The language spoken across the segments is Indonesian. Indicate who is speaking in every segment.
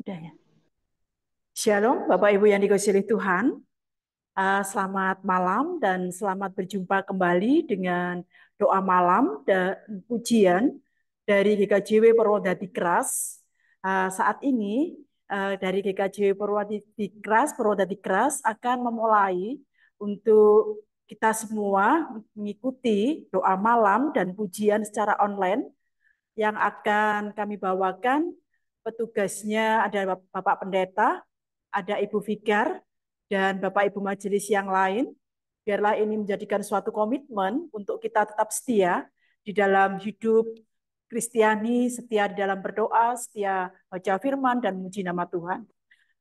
Speaker 1: Udah ya. Shalom, Bapak Ibu yang dikasihi Tuhan. Selamat malam dan selamat berjumpa kembali dengan doa malam dan pujian dari GKJW Purwodadi Kras. Saat ini dari GKJW Purwodadi Kras akan memulai untuk kita semua mengikuti doa malam dan pujian secara online yang akan kami bawakan. Petugasnya ada Bapak Pendeta, ada Ibu Fikar, dan Bapak Ibu Majelis yang lain. Biarlah ini menjadikan suatu komitmen untuk kita tetap setia di dalam hidup Kristiani, setia di dalam berdoa, setia baca firman, dan memuji nama Tuhan.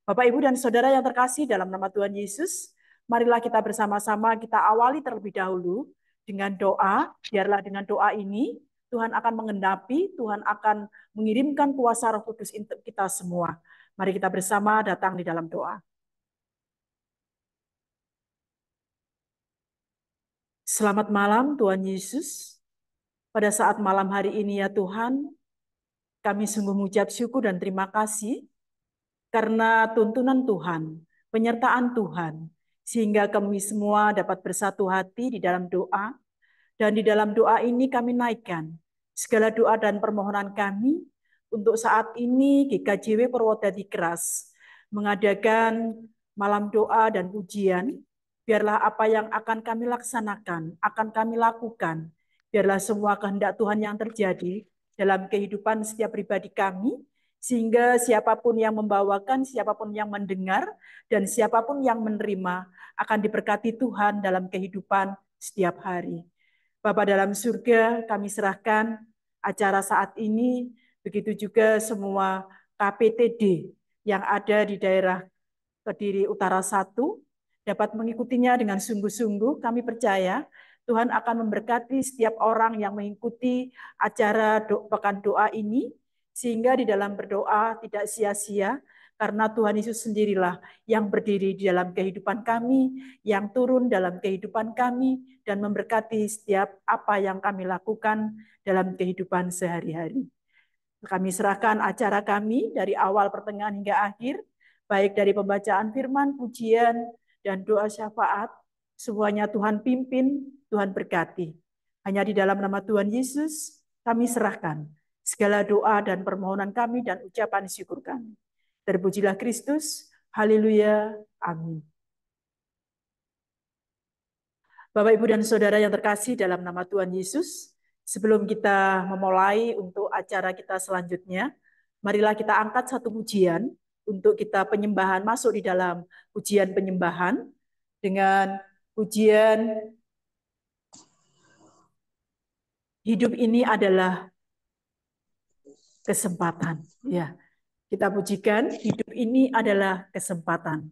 Speaker 1: Bapak, Ibu, dan Saudara yang terkasih dalam nama Tuhan Yesus, marilah kita bersama-sama kita awali terlebih dahulu dengan doa. Biarlah dengan doa ini Tuhan akan mengenapi, Tuhan akan mengirimkan kuasa Roh Kudus untuk kita semua. Mari kita bersama datang di dalam doa. Selamat malam Tuhan Yesus. Pada saat malam hari ini ya Tuhan, kami sungguh mengucap syukur dan terima kasih karena tuntunan Tuhan, penyertaan Tuhan, sehingga kami semua dapat bersatu hati di dalam doa. Dan di dalam doa ini kami naikkan segala doa dan permohonan kami untuk saat ini GKJW Purwodadi Kras mengadakan malam doa dan pujian. Biarlah apa yang akan kami laksanakan, akan kami lakukan. Biarlah semua kehendak Tuhan yang terjadi dalam kehidupan setiap pribadi kami, sehingga siapapun yang membawakan, siapapun yang mendengar, dan siapapun yang menerima akan diberkati Tuhan dalam kehidupan setiap hari. Bapa dalam surga, kami serahkan acara saat ini, begitu juga semua KPTD yang ada di daerah Kediri Utara 1, dapat mengikutinya dengan sungguh-sungguh. Kami percaya Tuhan akan memberkati setiap orang yang mengikuti acara pekan doa ini, sehingga di dalam berdoa tidak sia-sia, karena Tuhan Yesus sendirilah yang berdiri di dalam kehidupan kami, yang turun dalam kehidupan kami, dan memberkati setiap apa yang kami lakukan dalam kehidupan sehari-hari. Kami serahkan acara kami dari awal, pertengahan, hingga akhir, baik dari pembacaan firman, pujian, dan doa syafaat. Semuanya Tuhan pimpin, Tuhan berkati. Hanya di dalam nama Tuhan Yesus, kami serahkan segala doa dan permohonan kami dan ucapan syukur kami. Terpujilah Kristus, haleluya, amin. Bapak, Ibu, dan Saudara yang terkasih dalam nama Tuhan Yesus, sebelum kita memulai untuk acara kita selanjutnya, marilah kita angkat satu pujian untuk kita penyembahan, masuk di dalam pujian penyembahan dengan pujian hidup ini adalah kesempatan. Ya, kita pujikan hidup ini adalah kesempatan.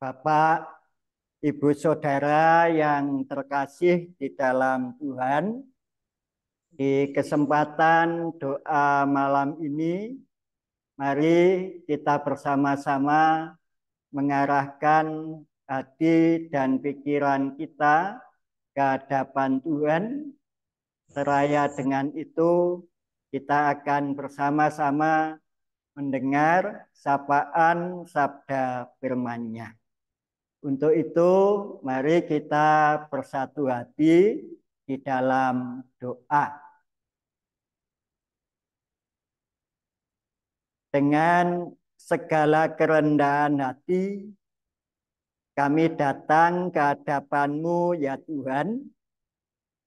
Speaker 2: Bapak, Ibu, Saudara yang terkasih di dalam Tuhan, di kesempatan doa malam ini, mari kita bersama-sama mengarahkan hati dan pikiran kita ke hadapan Tuhan. Seraya dengan itu, kita akan bersama-sama mendengar sapaan sabda firman-Nya. Untuk itu, mari kita bersatu hati di dalam doa. Dengan segala kerendahan hati, kami datang ke hadapan-Mu ya Tuhan,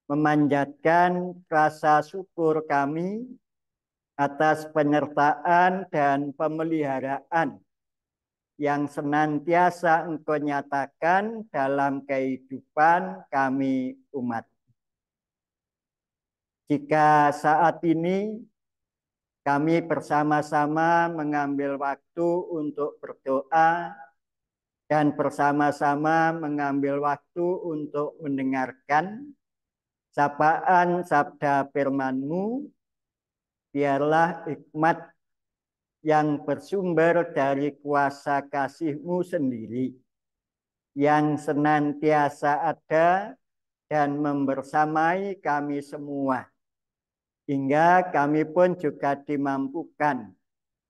Speaker 2: memanjatkan rasa syukur kami atas penyertaan dan pemeliharaan yang senantiasa Engkau nyatakan dalam kehidupan kami umat. Jika saat ini kami bersama-sama mengambil waktu untuk berdoa dan bersama-sama mengambil waktu untuk mendengarkan sapaan sabda firman-Mu, biarlah hikmat yang bersumber dari kuasa kasih-Mu sendiri, yang senantiasa ada dan membersamai kami semua, hingga kami pun juga dimampukan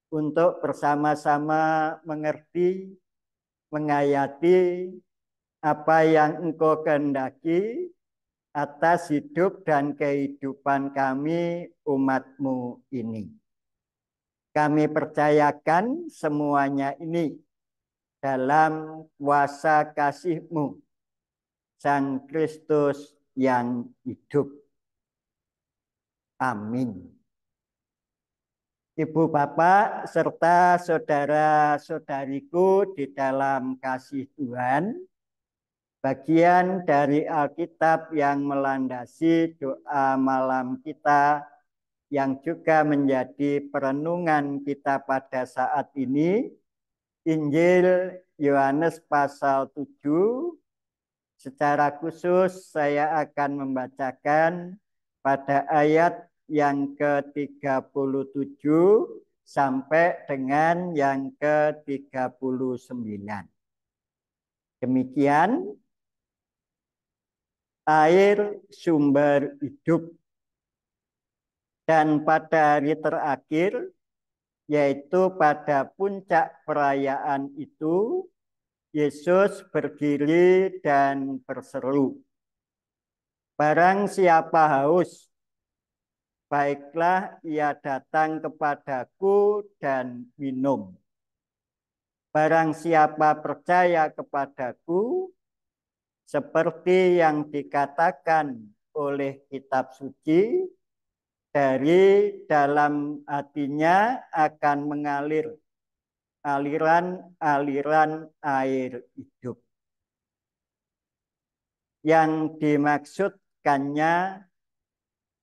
Speaker 2: untuk bersama-sama mengerti, menghayati apa yang Engkau kehendaki atas hidup dan kehidupan kami umat-Mu ini. Kami percayakan semuanya ini dalam kuasa kasih-Mu, Sang Kristus yang hidup. Amin. Ibu bapak serta saudara-saudariku di dalam kasih Tuhan, bagian dari Alkitab yang melandasi doa malam kita yang juga menjadi perenungan kita pada saat ini, Injil Yohanes pasal 7. Secara khusus saya akan membacakan pada ayat yang ke-37 sampai dengan yang ke-39. Demikian, air sumber hidup. Dan pada hari terakhir, yaitu pada puncak perayaan itu, Yesus berdiri dan berseru, "Barang siapa haus, baiklah ia datang kepadaku dan minum. Barang siapa percaya kepadaku, seperti yang dikatakan oleh kitab suci, dari dalam hatinya akan mengalir aliran-aliran air hidup." Yang dimaksudkannya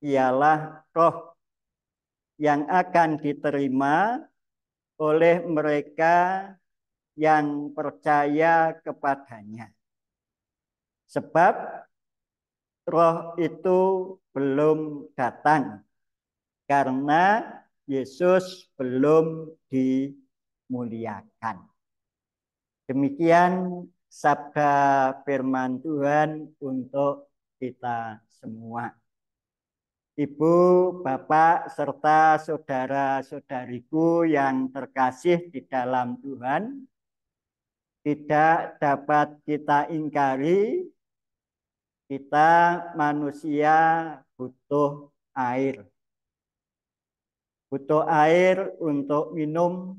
Speaker 2: ialah roh yang akan diterima oleh mereka yang percaya kepadanya. Sebab roh itu belum datang karena Yesus belum dimuliakan. Demikian sabda firman Tuhan untuk kita semua. Ibu, bapak, serta saudara-saudariku yang terkasih di dalam Tuhan, tidak dapat kita ingkari, kita manusia butuh air. Butuh air untuk minum,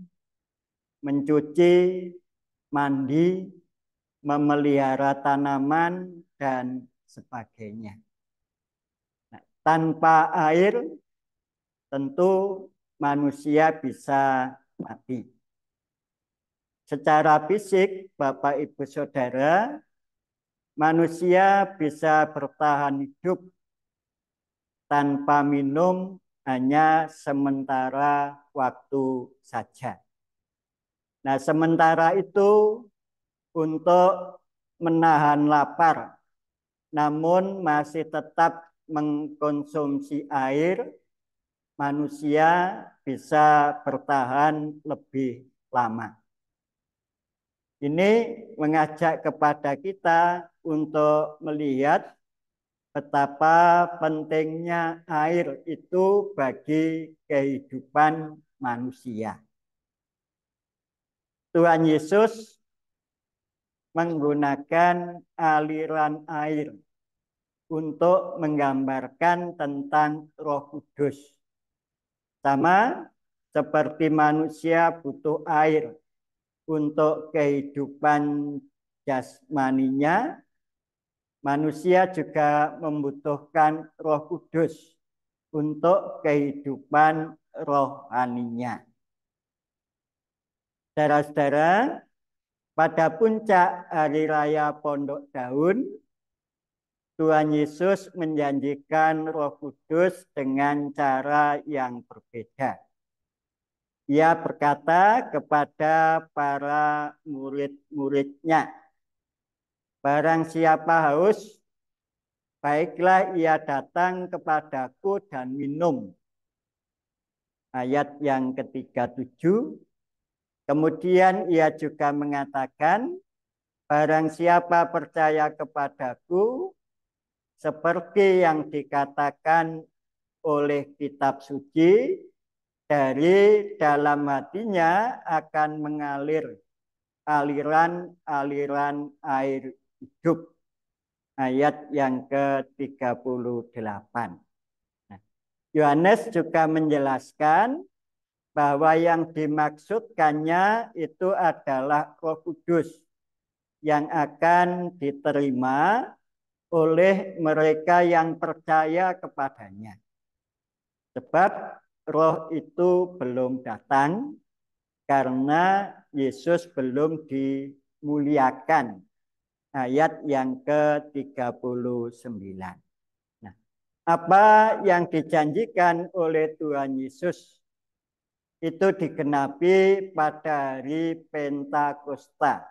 Speaker 2: mencuci, mandi, memelihara tanaman, dan sebagainya. Nah, tanpa air, tentu manusia bisa mati. Secara fisik, Bapak, Ibu, Saudara, manusia bisa bertahan hidup tanpa minum hanya sementara waktu saja. Nah, sementara itu untuk menahan lapar, namun masih tetap mengkonsumsi air, manusia bisa bertahan lebih lama. Ini mengajak kepada kita untuk melihat betapa pentingnya air itu bagi kehidupan manusia. Tuhan Yesus menggunakan aliran air untuk menggambarkan tentang Roh Kudus. Sama seperti manusia butuh air untuk kehidupan jasmaninya, manusia juga membutuhkan Roh Kudus untuk kehidupan rohaninya. Saudara-saudara, pada puncak Hari Raya Pondok Daun, Tuhan Yesus menjanjikan Roh Kudus dengan cara yang berbeda. Ia berkata kepada para murid-muridnya, "Barang siapa haus, baiklah ia datang kepadaku dan minum." Ayat yang ke-37. Kemudian ia juga mengatakan, "Barang siapa percaya kepadaku, seperti yang dikatakan oleh kitab suci, dari dalam hatinya akan mengalir aliran-aliran air hidup." Ayat yang ke-38. Yohanes juga menjelaskan bahwa yang dimaksudkannya itu adalah Roh Kudus yang akan diterima oleh mereka yang percaya kepadanya. Sebab Roh itu belum datang karena Yesus belum dimuliakan. Ayat yang ke-39. Nah, apa yang dijanjikan oleh Tuhan Yesus itu digenapi pada hari Pentakosta.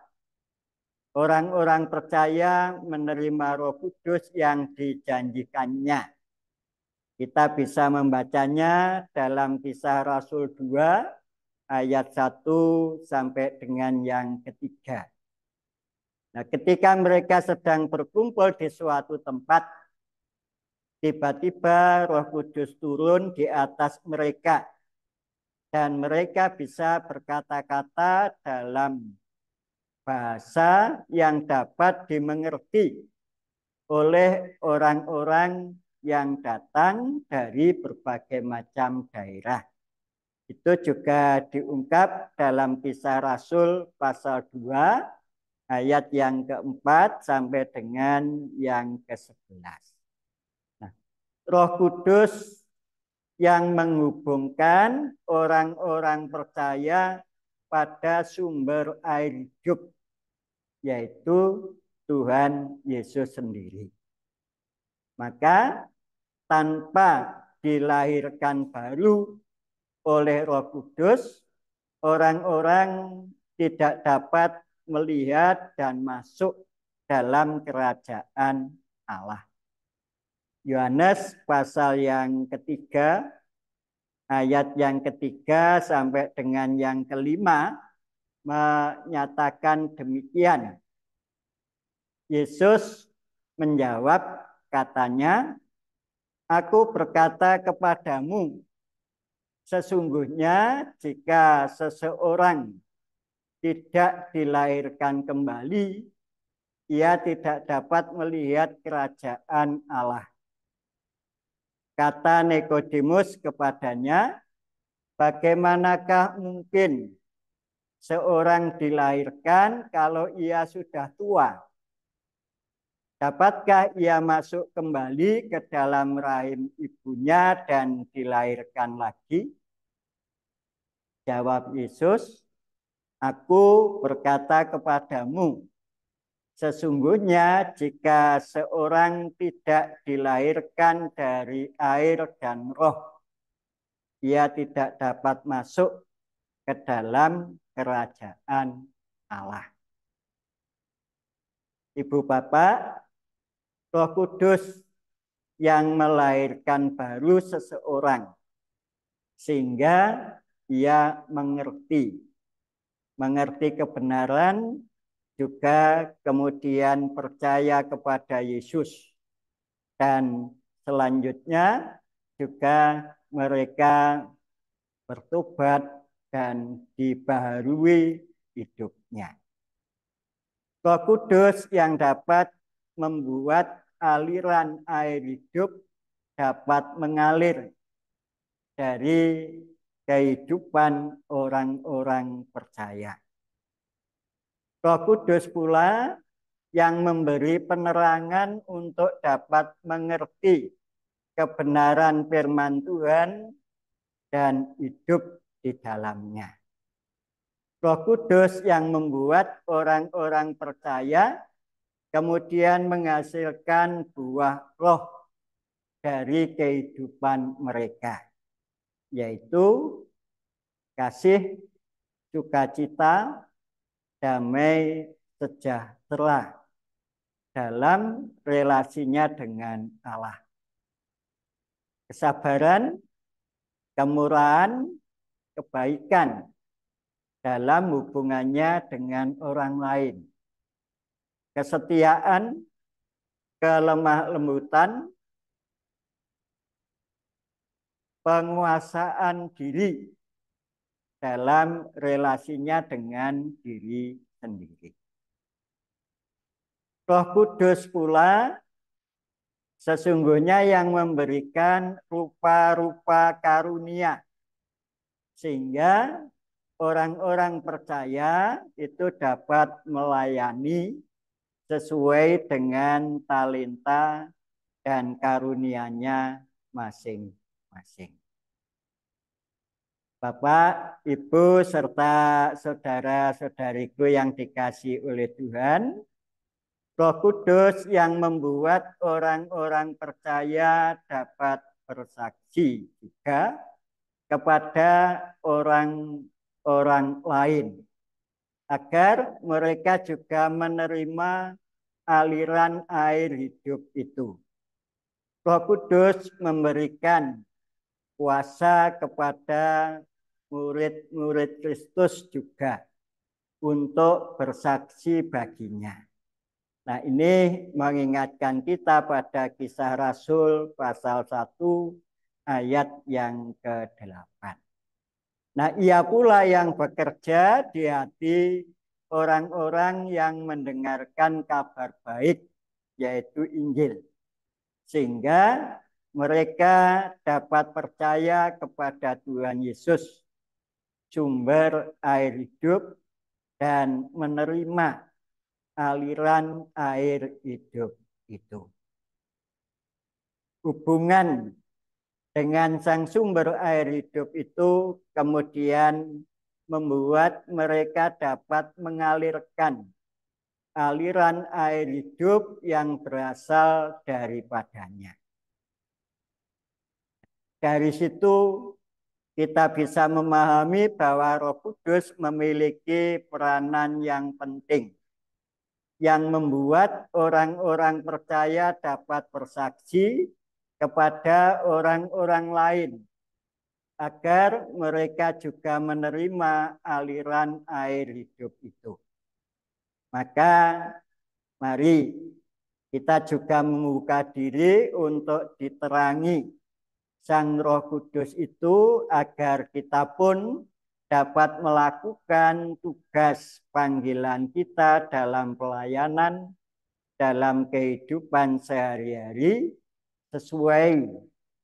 Speaker 2: Orang-orang percaya menerima Roh Kudus yang dijanjikannya. Kita bisa membacanya dalam Kisah Rasul 2 ayat 1 sampai dengan yang ketiga. Nah, ketika mereka sedang berkumpul di suatu tempat, tiba-tiba Roh Kudus turun di atas mereka dan mereka bisa berkata-kata dalam bahasa yang dapat dimengerti oleh orang-orang yang datang dari berbagai macam daerah. Itu juga diungkap dalam Kisah Rasul pasal 2 ayat yang keempat sampai dengan yang ke-11. Nah, Roh Kudus yang menghubungkan orang-orang percaya pada sumber air hidup, yaitu Tuhan Yesus sendiri. Maka tanpa dilahirkan baru oleh Roh Kudus, orang-orang tidak dapat melihat dan masuk dalam kerajaan Allah. Yohanes pasal yang ketiga, ayat yang ketiga sampai dengan yang kelima menyatakan demikian. Yesus menjawab, katanya, "Aku berkata kepadamu, sesungguhnya jika seseorang tidak dilahirkan kembali, ia tidak dapat melihat kerajaan Allah." Kata Nikodemus kepadanya, "Bagaimanakah mungkin seorang dilahirkan kalau ia sudah tua? Dapatkah ia masuk kembali ke dalam rahim ibunya dan dilahirkan lagi?" Jawab Yesus, "Aku berkata kepadamu, sesungguhnya jika seorang tidak dilahirkan dari air dan roh, ia tidak dapat masuk ke dalam kerajaan Allah." Ibu Bapak, Roh Kudus yang melahirkan baru seseorang sehingga ia mengerti kebenaran, juga kemudian percaya kepada Yesus, dan selanjutnya juga mereka bertobat dan dibaharui hidupnya. Roh Kudus yang dapat membuat aliran air hidup dapat mengalir dari kehidupan orang-orang percaya. Roh Kudus pula yang memberi penerangan untuk dapat mengerti kebenaran firman Tuhan dan hidup di dalamnya. Roh Kudus yang membuat orang-orang percaya kemudian menghasilkan buah roh dari kehidupan mereka, yaitu kasih, sukacita, damai, sejahtera dalam relasinya dengan Allah. Kesabaran, kemurahan, kebaikan dalam hubungannya dengan orang lain. Kesetiaan, kelemah lembutan, penguasaan diri dalam relasinya dengan diri sendiri. Roh Kudus pula sesungguhnya yang memberikan rupa-rupa karunia, sehingga orang-orang percaya itu dapat melayani sesuai dengan talenta dan karunia-Nya masing-masing. Bapak, Ibu, serta saudara-saudariku yang dikasihi oleh Tuhan, Roh Kudus yang membuat orang-orang percaya dapat bersaksi juga kepada orang-orang lain, agar mereka juga menerima aliran air hidup itu. Roh Kudus memberikan kuasa kepada murid-murid Kristus juga untuk bersaksi baginya. Nah, ini mengingatkan kita pada Kisah Rasul pasal 1 ayat yang ke-8. Nah, ia pula yang bekerja di hati orang-orang yang mendengarkan kabar baik, yaitu Injil, sehingga mereka dapat percaya kepada Tuhan Yesus, sumber air hidup, dan menerima aliran air hidup itu. Hubungan dengan sang sumber air hidup itu kemudian membuat mereka dapat mengalirkan aliran air hidup yang berasal daripadanya. Dari situ kita bisa memahami bahwa Roh Kudus memiliki peranan yang penting yang membuat orang-orang percaya dapat bersaksi kepada orang-orang lain agar mereka juga menerima aliran air hidup itu. Maka mari kita juga membuka diri untuk diterangi Sang Roh Kudus itu agar kita pun dapat melakukan tugas panggilan kita dalam pelayanan, dalam kehidupan sehari-hari sesuai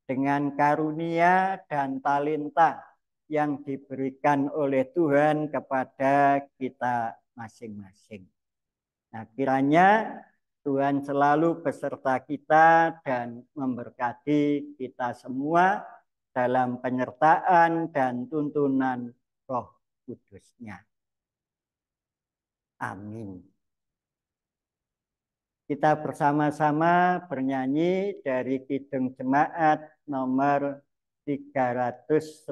Speaker 2: dengan karunia dan talenta yang diberikan oleh Tuhan kepada kita masing-masing. Nah, kiranya Tuhan selalu beserta kita dan memberkati kita semua dalam penyertaan dan tuntunan Roh Kudus-Nya. Amin. Kita bersama-sama bernyanyi dari Kidung Jemaat nomor 396.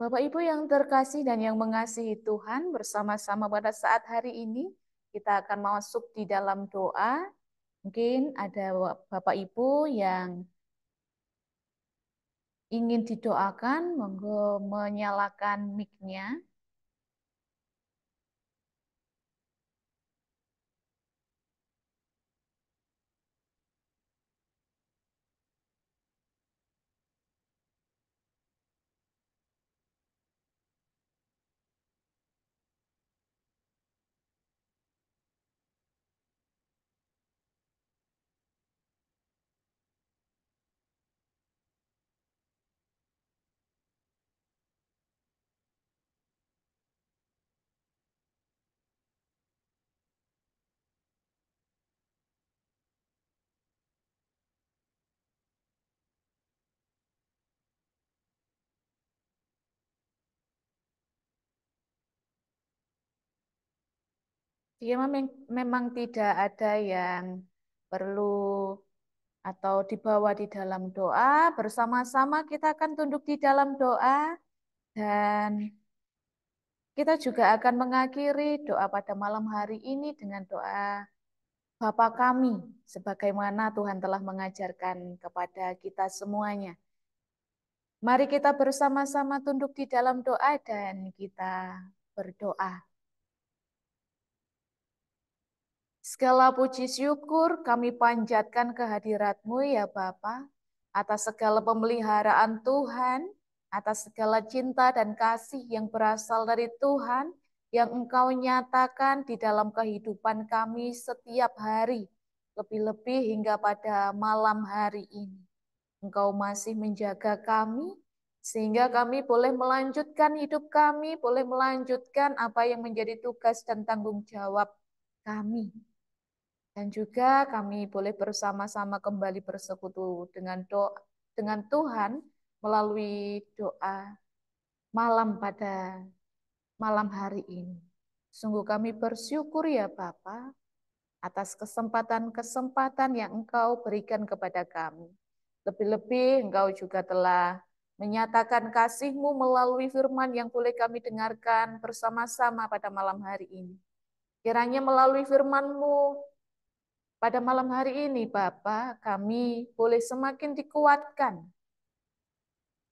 Speaker 3: Bapak Ibu yang terkasih dan yang mengasihi Tuhan, bersama-sama pada saat hari ini kita akan masuk di dalam doa. Mungkin ada Bapak Ibu yang ingin didoakan, monggo menyalakan mic-nya. Jika memang tidak ada yang perlu atau dibawa di dalam doa, bersama-sama kita akan tunduk di dalam doa dan kita juga akan mengakhiri doa pada malam hari ini dengan doa Bapa kami, sebagaimana Tuhan telah mengajarkan kepada kita semuanya. Mari kita bersama-sama tunduk di dalam doa dan kita berdoa. Segala puji syukur kami panjatkan kehadirat-Mu ya Bapa, atas segala pemeliharaan Tuhan, atas segala cinta dan kasih yang berasal dari Tuhan, yang Engkau nyatakan di dalam kehidupan kami setiap hari, lebih-lebih hingga pada malam hari ini. Engkau masih menjaga kami, sehingga kami boleh melanjutkan hidup kami, boleh melanjutkan apa yang menjadi tugas dan tanggung jawab kami. Dan juga kami boleh bersama-sama kembali bersekutu dengan Tuhan melalui doa malam pada malam hari ini. Sungguh kami bersyukur ya Bapa atas kesempatan-kesempatan yang Engkau berikan kepada kami. Lebih-lebih Engkau juga telah menyatakan kasih-Mu melalui firman yang boleh kami dengarkan bersama-sama pada malam hari ini. Kiranya melalui firman-Mu pada malam hari ini, Bapa, kami boleh semakin dikuatkan.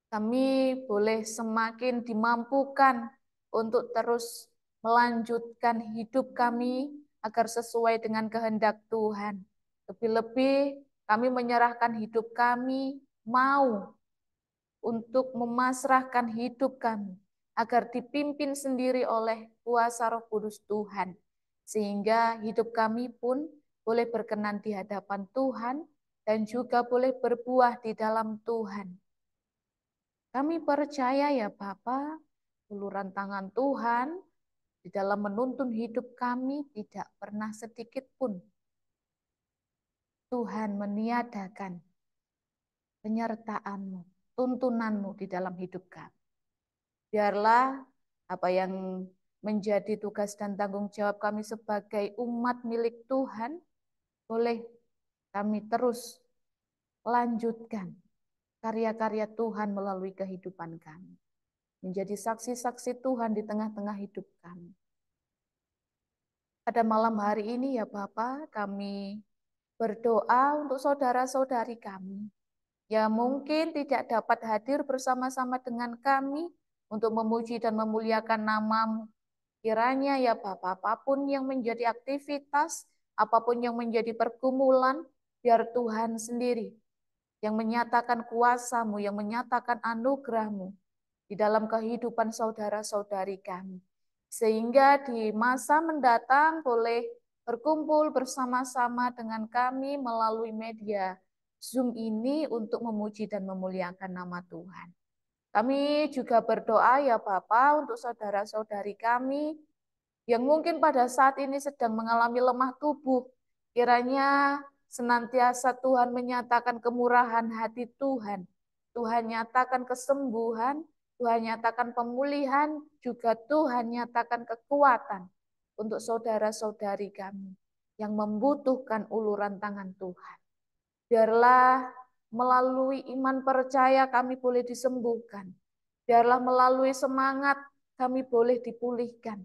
Speaker 3: Kami boleh semakin dimampukan untuk terus melanjutkan hidup kami agar sesuai dengan kehendak Tuhan. Lebih-lebih Kami menyerahkan hidup kami, mau untuk memasrahkan hidup kami agar dipimpin sendiri oleh kuasa Roh Kudus Tuhan. Sehingga hidup kami pun boleh berkenan di hadapan Tuhan dan juga boleh berbuah di dalam Tuhan. Kami percaya ya Bapa, uluran tangan Tuhan di dalam menuntun hidup kami tidak pernah sedikit pun Tuhan meniadakan penyertaan-Mu, tuntunan-Mu di dalam hidup kami. Biarlah apa yang menjadi tugas dan tanggung jawab kami sebagai umat milik Tuhan, boleh kami terus lanjutkan karya-karya Tuhan melalui kehidupan kami. Menjadi saksi-saksi Tuhan di tengah-tengah hidup kami. Pada malam hari ini ya Bapak, kami berdoa untuk saudara-saudari kami yang mungkin tidak dapat hadir bersama-sama dengan kami untuk memuji dan memuliakan nama-Mu. Kiranya ya Bapak, apapun yang menjadi aktivitas, apapun yang menjadi pergumulan, biar Tuhan sendiri yang menyatakan kuasa-Mu, yang menyatakan anugerah-Mu di dalam kehidupan saudara-saudari kami. Sehingga di masa mendatang boleh berkumpul bersama-sama dengan kami melalui media Zoom ini untuk memuji dan memuliakan nama Tuhan. Kami juga berdoa ya Bapa untuk saudara-saudari kami yang mungkin pada saat ini sedang mengalami lemah tubuh. Kiranya senantiasa Tuhan menyatakan kemurahan hati Tuhan. Tuhan nyatakan kesembuhan, Tuhan nyatakan pemulihan, juga Tuhan nyatakan kekuatan untuk saudara-saudari kami yang membutuhkan uluran tangan Tuhan. Biarlah melalui iman percaya kami boleh disembuhkan. Biarlah melalui semangat kami boleh dipulihkan.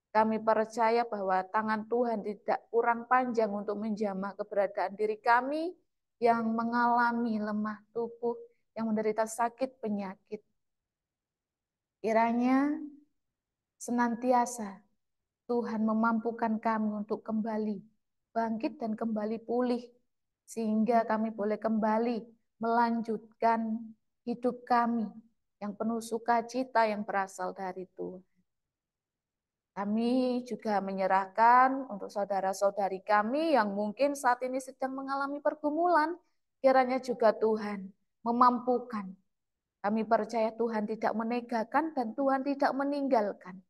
Speaker 3: Kami percaya bahwa tangan Tuhan tidak kurang panjang untuk menjamah keberadaan diri kami yang mengalami lemah tubuh, yang menderita sakit penyakit. Kiranya senantiasa Tuhan memampukan kami untuk kembali bangkit dan kembali pulih, sehingga kami boleh kembali melanjutkan hidup kami yang penuh sukacita yang berasal dari Tuhan. Kami juga menyerahkan untuk saudara-saudari kami yang mungkin saat ini sedang mengalami pergumulan, kiranya juga Tuhan memampukan. Kami percaya Tuhan tidak menegakkan dan Tuhan tidak meninggalkan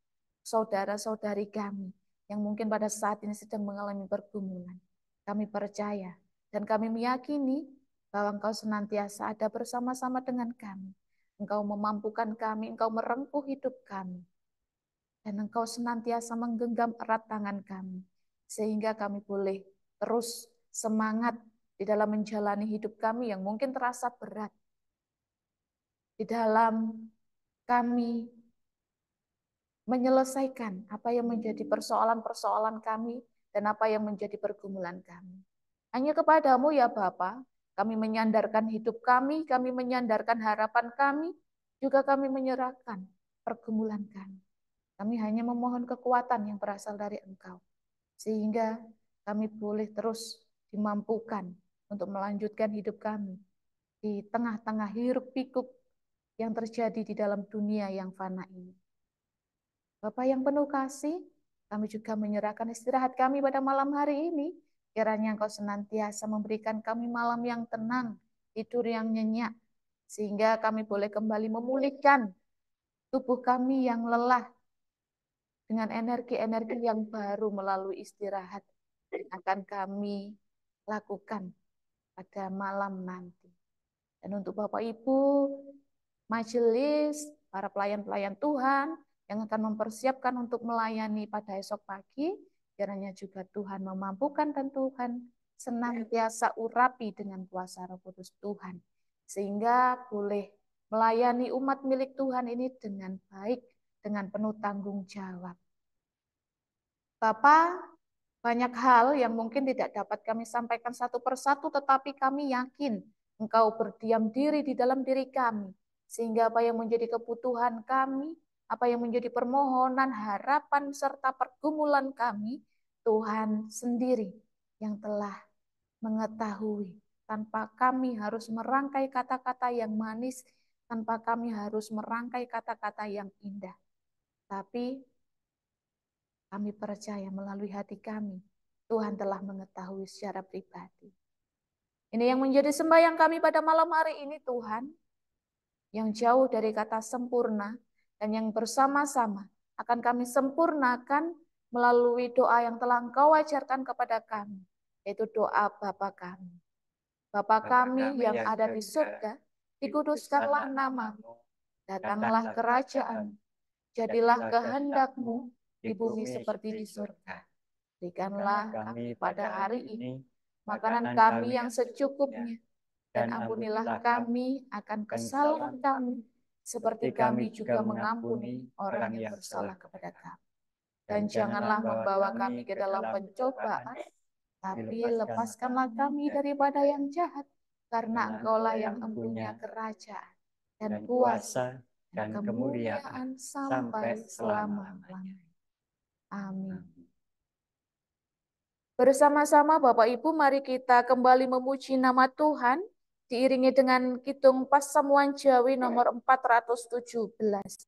Speaker 3: saudara-saudari kami yang mungkin pada saat ini sedang mengalami pergumulan. Kami percaya dan kami meyakini bahwa Engkau senantiasa ada bersama-sama dengan kami. Engkau memampukan kami, Engkau merengkuh hidup kami. Dan Engkau senantiasa menggenggam erat tangan kami. Sehingga kami boleh terus semangat di dalam menjalani hidup kami yang mungkin terasa berat. Di dalam kami menyelesaikan apa yang menjadi persoalan-persoalan kami dan apa yang menjadi pergumulan kami. Hanya kepadamu ya Bapa, kami menyandarkan hidup kami menyandarkan harapan kami, juga kami menyerahkan pergumulan kami. Kami hanya memohon kekuatan yang berasal dari Engkau, sehingga kami boleh terus dimampukan untuk melanjutkan hidup kami di tengah-tengah hiruk pikuk yang terjadi di dalam dunia yang fana ini. Bapa yang penuh kasih, kami juga menyerahkan istirahat kami pada malam hari ini. Kiranya Engkau senantiasa memberikan kami malam yang tenang, tidur yang nyenyak, sehingga kami boleh kembali memulihkan tubuh kami yang lelah dengan energi-energi yang baru melalui istirahat yang akan kami lakukan pada malam nanti. Dan untuk Bapak Ibu, majelis, para pelayan-pelayan Tuhan yang akan mempersiapkan untuk melayani pada esok pagi, kiranya juga Tuhan memampukan dan Tuhan senantiasa urapi dengan kuasa Roh Kudus Tuhan. Sehingga boleh melayani umat milik Tuhan ini dengan baik, dengan penuh tanggung jawab. Bapak, banyak hal yang mungkin tidak dapat kami sampaikan satu persatu, tetapi kami yakin Engkau berdiam diri di dalam diri kami, sehingga apa yang menjadi kebutuhan kami, apa yang menjadi permohonan, harapan, serta pergumulan kami, Tuhan sendiri yang telah mengetahui tanpa kami harus merangkai kata-kata yang manis, tanpa kami harus merangkai kata-kata yang indah. Tapi kami percaya melalui hati kami, Tuhan telah mengetahui secara pribadi. Ini yang menjadi sembahyang kami pada malam hari ini, Tuhan, yang jauh dari kata sempurna dan yang bersama-sama akan kami sempurnakan melalui doa yang telah Engkau ajarkan kepada kami, yaitu doa Bapa kami. Bapa kami yang ada di surga, dikuduskanlah namamu, datanglah kerajaan, jadilah kehendak-Mu di bumi seperti di surga. Berikanlah kami pada hari ini makanan kami yang secukupnya, dan ampunilah kami akan kesalahan kami, seperti kami juga mengampuni orang yang bersalah kepada kami. Dan janganlah membawa kami ke dalam pencobaan, tapi lepaskanlah kami daripada yang jahat, karena Engkaulah yang mempunyai kerajaan dan kuasa dan kemuliaan sampai selama-lamanya. Amin. Bersama-sama Bapak Ibu, mari kita kembali memuji nama Tuhan, diiringi dengan kidung Pasamuan Jawi nomor 417.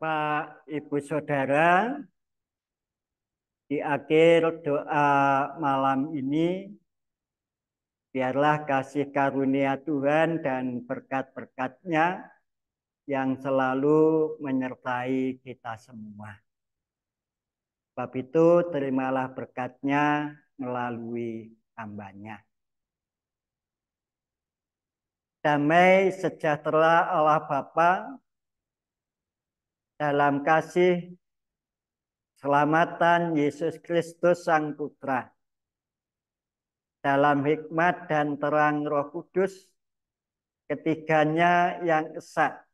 Speaker 2: Bapak, Ibu, Saudara, di akhir doa malam ini, biarlah kasih karunia Tuhan dan berkat-berkat-Nya yang selalu menyertai kita semua. Sebab itu, terimalah berkat-Nya melalui hamba-Nya. Damai sejahtera Allah Bapa dalam kasih selamatan Yesus Kristus Sang Putra, dalam hikmat dan terang Roh Kudus, ketiganya yang esa,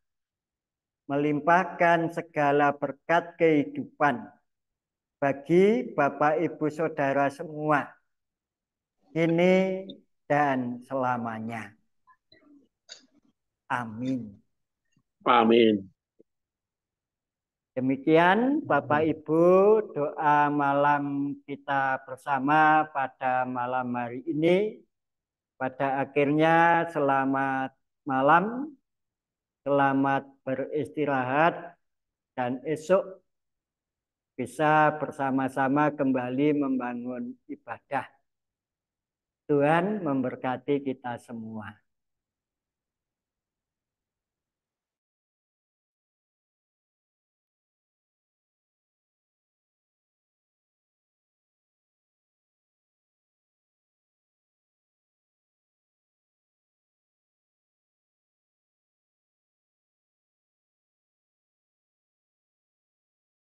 Speaker 2: melimpahkan segala berkat kehidupan bagi Bapak Ibu Saudara semua, kini dan selamanya. Amin.
Speaker 4: Amin.
Speaker 2: Demikian Bapak Ibu doa malam kita bersama pada malam hari ini. Pada akhirnya selamat malam, selamat beristirahat, dan esok bisa bersama-sama kembali membangun ibadah. Tuhan memberkati kita semua.